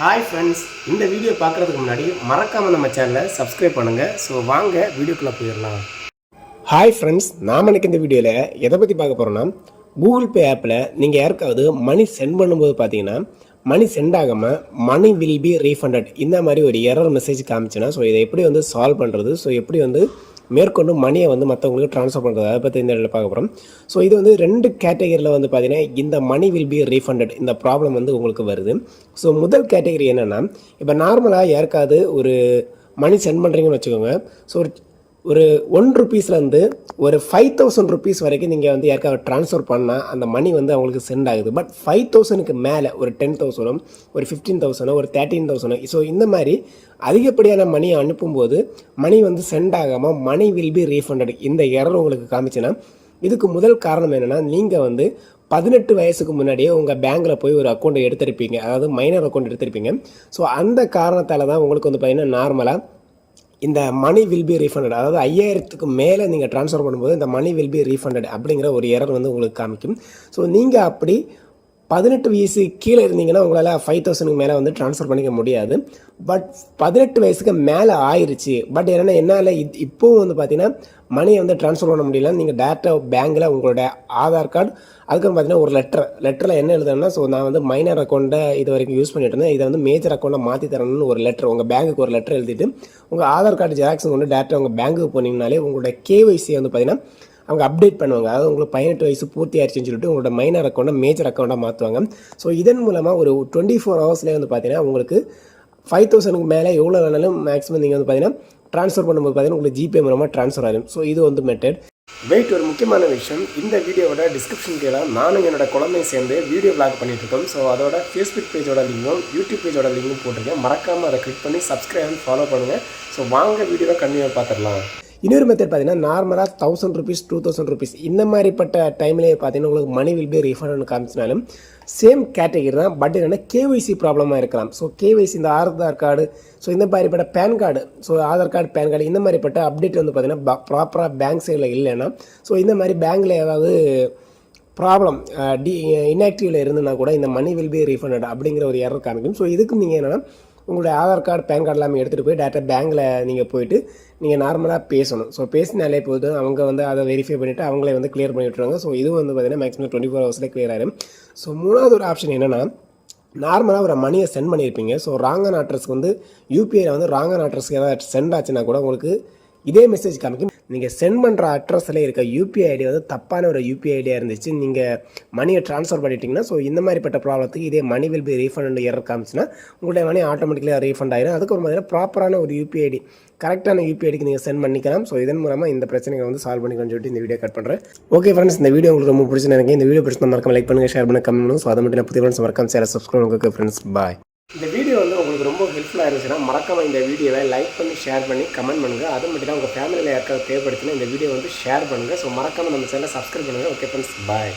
Hi friends, இந்த video பார்க்குறதுக்கு முன்னாடி மறக்காமல் நம்ம சேனலை சப்ஸ்கிரைப் பண்ணுங்கள். ஸோ வாங்க வீடியோக்குள்ளே போயிடலாம். ஹாய் ஃப்ரெண்ட்ஸ், நாம் இன்னைக்கு இந்த வீடியோவில் எதை பற்றி பார்க்க போகிறோன்னா, கூகுள் பே ஆப்பில் நீங்கள் யாருக்காவது மணி சென்ட் பண்ணும்போது பார்த்தீங்கன்னா மணி சென்ட் ஆகாமல் மணி வில் பி ரீஃபண்டட் இந்த மாதிரி ஒரு எரர் மெசேஜ் காமிச்சுன்னா, ஸோ இதை எப்படி சால்வ் பண்ணுறது, ஸோ எப்படி மேற்கொண்டு மணியை மற்றவங்களுக்கு ட்ரான்ஸ்ஃபர் பண்ணுறது, அதை பற்றி இந்த இடத்துல பார்க்க போகிறோம். ஸோ இது 2 கேட்டகரியில் பார்த்தீங்கன்னா இந்த மணி வில் பி ரீஃபண்டட் இந்த ப்ராப்ளம் உங்களுக்கு வருது. ஸோ முதல் கேட்டகரி என்னென்னா, இப்போ நார்மலாக யாருக்காவது ஒரு மணி சென்ட் பண்ணுறீங்கன்னு வச்சுக்கோங்க. ஸோ ஒரு 1 ரூபீஸ்லேருந்து ஒரு 5000 ரூபீஸ் வரைக்கும் நீங்கள் யாருக்காவது ட்ரான்ஸ்ஃபர் பண்ணால் அந்த மணி அவங்களுக்கு சென்ட் ஆகுது. பட் 5000க்கு மேலே ஒரு 10,000 ஒரு 15,000 ஒரு 13,000 ஸோ இந்த மாதிரி அதிகப்படியான மணியை அனுப்பும்போது மணி சென்ட் ஆகாமல் மணி வில் பி ரீஃபண்டட் இந்த எரர் உங்களுக்கு காமிச்சுன்னா, இதுக்கு முதல் காரணம் என்னென்னா, நீங்கள் 18 வயசுக்கு முன்னாடியே உங்கள் பேங்க்கில் போய் ஒரு அக்கௌண்ட் எடுத்திருப்பீங்க, அதாவது மைனர் அக்கௌண்ட் எடுத்திருப்பீங்க. ஸோ அந்த காரணத்தால் தான் உங்களுக்கு பார்த்தீங்கன்னா நார்மலாக இந்த மணி வில் பி ரீஃபண்டட், அதாவது 5000க்கு மேலே நீங்கள் ட்ரான்ஸ்ஃபர் பண்ணும்போது இந்த மணி வில் பி ரீஃபண்டட் அப்படிங்கிற ஒரு எரர் உங்களுக்கு காமிக்கும். ஸோ நீங்கள் அப்படி 18 வயசு கீழே இருந்தீங்கன்னா உங்களால் 5000க்கு மேலே ட்ரான்ஸ்ஃபர் பண்ணிக்க முடியாது. பட் 18 வயசுக்கு மேலே ஆயிடுச்சு. பட் என்னென்னா என்னால் இப்போவும் பார்த்தீங்கன்னா மணியை ட்ரான்ஸ்ஃபர் பண்ண முடியல. நீங்கள் டேரெக்டாக பேங்க்கில் உங்களோட ஆதார் கார்டு, அதுக்கப்புறம் பார்த்தீங்கன்னா ஒரு லெட்டரில் என்ன எழுதுனா, ஸோ நான் மைனர் அக்கௌண்ட்டை இது வரைக்கும் யூஸ் பண்ணிட்டு இருந்தேன், இதை மேஜர் அக்கௌண்ட்டை மாற்றி தரணும்னு ஒரு லெட்டர், உங்கள் பேங்க்குக்கு ஒரு லெட்டர் எழுதிட்டு உங்கள் ஆதார் கார்டு ஜெராக்ஸ் டேரெக்டாக உங்கள் பேங்க்குக்கு போனீங்கனாலே உங்களோட கேஒய்சி பார்த்தீங்கன்னா அவங்க அப்டேட் பண்ணுவாங்க. அதாவது உங்களுக்கு 18 வயசு பூர்த்தி ஆயிடுச்சுன்னு சொல்லிட்டு உங்களோட மைனர் அக்கௌண்ட்டை மேஜர் அக்கௌண்ட்டாக மாற்றுவாங்க. ஸோ இதன் மூலமாக ஒரு 24 ஹவர்ஸ்லேயே பார்த்தீங்கன்னா உங்களுக்கு 5000க்கு மேலே எவ்வளோ வேணாலும் மேக்ஸிமம் நீங்கள் பார்த்தீங்கன்னா ட்ரான்ஸ்ஃபர் பண்ணும்போது பார்த்தீங்கன்னா உங்களுக்கு ஜிபே மூலமாக ட்ரான்ஸ்ஃபர் ஆகும். ஸோ இது மெத்தட். வெயிட், ஒரு முக்கியமான விஷயம், இந்த வீடியோவோட டிஸ்கிரிப்ஷன் கீழே நானும் என்னோட குழந்தையும் சேர்ந்து வீடியோ பிளாக் பண்ணிட்டுருக்கோம். ஸோ அதோட ஃபேஸ்புக் பேஜோட லிங்கும் யூடியூப் பேஜோட லிங்கும் போட்டிருக்கேன். மறக்காமல் அதை கிளிக் பண்ணி சப்ஸ்கிரைப் ஃபாலோ பண்ணுங்கள். ஸோ வாங்க வீடியோவை கண்டினியூ பார்த்துடலாம். இன்னொரு மெத்தட் பார்த்தீங்கன்னா நார்மலாக 1000 ரூபீஸ் 2000 ரூபீஸ் இந்த மாதிரிப்பட்ட டைம்லேயே பார்த்தீங்கன்னா உங்களுக்கு மணி வில் பி ரீஃபண்ட் காமிச்சினாலும் சேம் கேட்டகரி தான். பட் என்னென்னா கேஒய்சி ப்ராப்ளமாக இருக்கலாம். ஸோ கேஒய்சி இந்த ஆதார் கார்டு, ஸோ இந்த மாதிரிப்பட்ட PAN card, so Aadhaar card PAN card இந்த மாதிரிப்பட்ட அப்டேட் பார்த்தீங்கன்னா ப்ராப்பராக பேங்க் சைடில் இல்லைன்னா, ஸோ இந்த மாதிரி பேங்க்கில் ஏதாவது ப்ராப்ளம் இன்ஆக்டிவில் இருந்துன்னா கூட இந்த மணி வில் பி ரீஃபண்டட் அப்படிங்கிற ஒரு எரர் காமிக்கும். ஸோ இதுக்கு நீங்கள் என்னென்னா உங்களுடைய ஆதார் கார்டு பேன் கார்டு எல்லாமே எடுத்துகிட்டு போய் டேரெக்டாக பேங்க்கில் நீங்கள் போய்ட்டு நீங்கள் நார்மலாக பேசணும். ஸோ பேசினாலே போதும், அவங்க அதை வெரிஃபை பண்ணிவிட்டு அவங்களே கிளியர் பண்ணி விட்டுருவாங்க. ஸோ இதுவும் பார்த்தீங்கன்னா மேக்ஸிமம் 24 ஹவர்ஸில் கிளியர் ஆகிடும். ஸோ மூணாவது ஒரு ஆப்ஷன் என்னென்னா, நார்மலாக ஒரு மணியை சென்ட் பண்ணியிருப்பீங்க. ஸோ ராங்கான அட்ரஸ்க்கு யூபிஐயில் ராங்கான அட்ரஸ்க்கு ஏதாவது சென்ட் ஆச்சுன்னா கூட உங்களுக்கு இதே மெசேஜ் காமிக்கும். நீங்கள் சென்ட் பண்ணுற அட்ரஸில் இருக்க யூபிஐ ஐடி தப்பான ஒரு யூபிஐ ஐடியாக இருந்துச்சு, நீங்கள் மணியை ட்ரான்ஸ்ஃபர் பண்ணிட்டீங்கன்னா, ஸோ இந்த மாதிரிப்பட்ட ப்ராப்ளத்துக்கு இதே money will be refund error காமிச்சுன்னா உங்களுடைய மணி ஆட்டோமேட்டிக்கலாக ரீஃபண்ட் ஆகிடும். அதுக்கு ஒரு மாதிரி ப்ராப்பரான ஒரு யூபிஐ ஐடி, கரெக்டான யூபிஐ ஐடிக்கு நீங்கள் சென்ட் பண்ணிக்கலாம். ஸோ இதன் மூலமாக இந்த பிரச்சனைகளை சால்வ் பண்ணிக்கணும்னு சொல்லிட்டு இந்த வீடியோ கட் பண்ணுறேன். ஓகே ஃப்ரெண்ட்ஸ், இந்த வீடியோ உங்களுக்கு ரொம்ப பிடிச்சி நினைக்கிறேன். இந்த வீடியோ பிடிச்சி மறக்காம லைக் பண்ணுங்கள், ஷேர் பண்ணுங்கள், கமெண்ட் பண்ணுங்கள். ஸோ அதை மட்டும் புதிய ஃப்ரெண்ட்ஸ் மறக்காம சேனல் சப்ஸ்கிரைப் பண்ணுங்கள் ஃப்ரெண்ட்ஸ். பாய். இந்த வீடியோ உங்களுக்கு ரொம்ப ஹெல்ப்ஃபுல்லாக இருந்துச்சுன்னா மறக்காமல் இந்த வீடியோவை லைக் பண்ணி ஷேர் பண்ணி கமெண்ட் பண்ணுங்கள். அது மட்டும் தான் உங்கள் ஃபேமிலியில் யாருக்காவது தேவைப்படுச்சுன்னா இந்த வீடியோ ஷேர் பண்ணுங்கள். ஸோ மறக்காமல் நம்ம சேனலை சப்ஸ்கிரைப் பண்ணுங்கள். ஓகே ஃப்ரெண்ட்ஸ், பாய்.